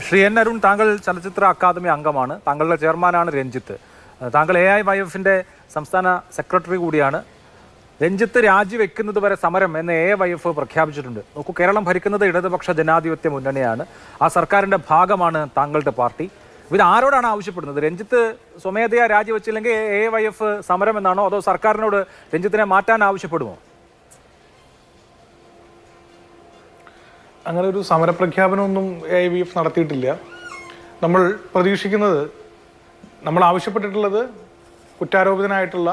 Shri N Arun, താങ്കൾ ചലച്ചിത്ര academy അംഗമാണ്, താങ്കളുടെ ചെയർമാനാണ് രഞ്ജിത്ത്, താങ്കൾ AIYF-ന്റെ സംസ്ഥാന സെക്രട്ടറി കൂടിയാണ്. രഞ്ജിത്ത് രാജിവെക്കുന്നത് വരെ സമരം എന്ന് AIYF പ്രഖ്യാപിച്ചിട്ടുണ്ട്. നോക്കൂ, കേരളം ഭരിക്കുന്നത് ഇടതുപക്ഷ ജനാധിപത്യ മുന്നണിയാണ്, ആ സർക്കാരിൻ്റെ ഭാഗമാണ് താങ്കളുടെ പാർട്ടി. ഇത് ആരോടാണ് ആവശ്യപ്പെടുന്നത്? രഞ്ജിത്ത് സ്വമേധയാ രാജിവെച്ചില്ലെങ്കിൽ AIYF സമരം എന്നാണോ, അതോ സർക്കാരിനോട് രഞ്ജിത്തിനെ മാറ്റാൻ ആവശ്യപ്പെടുമോ? അങ്ങനെ ഒരു സമരപ്രഖ്യാപനമൊന്നും AIYF നടത്തിയിട്ടില്ല. നമ്മൾ പ്രതീക്ഷിക്കുന്നത്, നമ്മൾ ആവശ്യപ്പെട്ടിട്ടുള്ളത് കുറ്റാരോപിതനായിട്ടുള്ള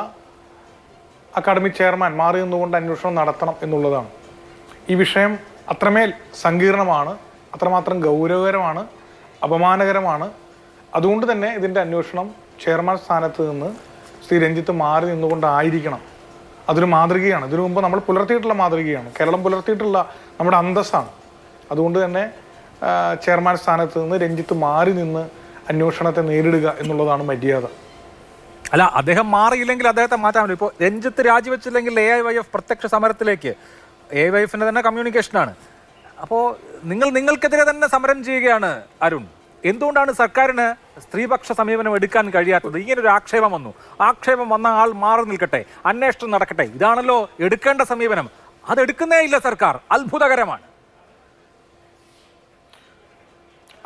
അക്കാദമി ചെയർമാൻ മാറി നിന്നുകൊണ്ട് അന്വേഷണം നടത്തണം എന്നുള്ളതാണ്. ഈ വിഷയം അത്രമേൽ സങ്കീർണമാണ്, അത്രമാത്രം ഗൗരവകരമാണ്, അപമാനകരമാണ്. അതുകൊണ്ട് തന്നെ ഇതിൻ്റെ അന്വേഷണം ചെയർമാൻ സ്ഥാനത്ത് നിന്ന് ശ്രീ രഞ്ജിത്ത് മാറി നിന്നുകൊണ്ടായിരിക്കണം. അതൊരു മാതൃകയാണ്, ഇതിനു മുമ്പ് നമ്മൾ പുലർത്തിയിട്ടുള്ള മാതൃകയാണ്, കേരളം പുലർത്തിയിട്ടുള്ള നമ്മുടെ അന്തസ്സാണ്. അതുകൊണ്ട് തന്നെ ചെയർമാൻ സ്ഥാനത്ത് നിന്ന് രഞ്ജിത്ത് മാറി നിന്ന് അന്വേഷണത്തെ നേരിടുക എന്നുള്ളതാണ് മര്യാദ. അല്ല, അദ്ദേഹം മാറിയില്ലെങ്കിൽ അദ്ദേഹത്തെ മാറ്റാമല്ലോ. ഇപ്പോൾ രഞ്ജിത്ത് രാജിവെച്ചില്ലെങ്കിൽ AIYF പ്രത്യക്ഷ സമരത്തിലേക്ക്, AIYF-ന്റെ തന്നെ കമ്മ്യൂണിക്കേഷനാണ്. അപ്പോൾ നിങ്ങൾക്കെതിരെ തന്നെ സമരം ചെയ്യുകയാണ് അരുൺ. എന്തുകൊണ്ടാണ് സർക്കാരിന് സ്ത്രീപക്ഷ സമീപനം എടുക്കാൻ കഴിയാത്തത്? ഇങ്ങനൊരു ആക്ഷേപം വന്നു, ആക്ഷേപം വന്ന ആൾ മാറി നിൽക്കട്ടെ, അന്വേഷണം നടക്കട്ടെ, ഇതാണല്ലോ എടുക്കേണ്ട സമീപനം. അതെടുക്കുന്നേ ഇല്ല സർക്കാർ, അത്ഭുതകരമാണ്.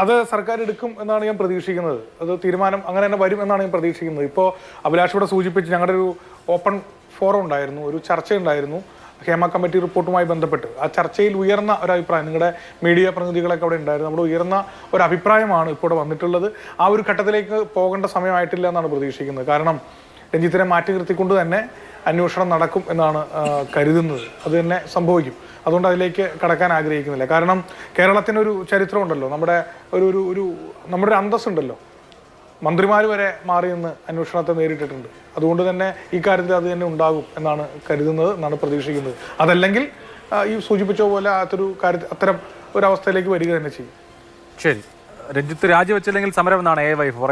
അത് സർക്കാർ എടുക്കും എന്നാണ് ഞാൻ പ്രതീക്ഷിക്കുന്നത്. അത് തീരുമാനം അങ്ങനെ തന്നെ വരും എന്നാണ് ഞാൻ പ്രതീക്ഷിക്കുന്നത്. ഇപ്പോൾ അഭിലാഷ് ഇവിടെ സൂചിപ്പിച്ച് ഞങ്ങളുടെ ഒരു ഓപ്പൺ ഫോറം ഉണ്ടായിരുന്നു, ഒരു ചർച്ചയുണ്ടായിരുന്നു ഹേമ കമ്മിറ്റി റിപ്പോർട്ടുമായി ബന്ധപ്പെട്ട്. ആ ചർച്ചയിൽ ഉയർന്ന ഒരു അഭിപ്രായം, നിങ്ങളുടെ മീഡിയ പ്രതിനിധികളൊക്കെ അവിടെ ഉണ്ടായിരുന്നു, നമ്മുടെ ഉയർന്ന ഒരു അഭിപ്രായമാണ് ഇപ്പോൾ ഇവിടെ വന്നിട്ടുള്ളത്. ആ ഒരു ഘട്ടത്തിലേക്ക് പോകേണ്ട സമയമായിട്ടില്ല എന്നാണ് പ്രതീക്ഷിക്കുന്നത്. കാരണം രഞ്ജിത്തിനെ മാറ്റി നിർത്തിക്കൊണ്ട് തന്നെ അന്വേഷണം നടക്കും എന്നാണ് കരുതുന്നത്. അത് തന്നെ സംഭവിക്കും. അതുകൊണ്ട് അതിലേക്ക് കടക്കാൻ ആഗ്രഹിക്കുന്നില്ല. കാരണം കേരളത്തിനൊരു ചരിത്രമുണ്ടല്ലോ, നമ്മുടെ ഒരു അന്തസ്സുണ്ടല്ലോ. മന്ത്രിമാർ വരെ മാറി നിന്ന് അന്വേഷണത്തെ നേരിട്ടിട്ടുണ്ട്. അതുകൊണ്ട് തന്നെ ഈ കാര്യത്തിൽ അത് തന്നെ ഉണ്ടാകും എന്നാണ് കരുതുന്നത്, എന്നാണ് പ്രതീക്ഷിക്കുന്നത്. അതല്ലെങ്കിൽ ഈ സൂചിപ്പിച്ച പോലെ അത്തരം ഒരു അവസ്ഥയിലേക്ക് വരിക തന്നെ ചെയ്യും. ശരി, രഞ്ജിത്ത് രാജിവെച്ചില്ലെങ്കിൽ സമരം എന്നാണ് AIYF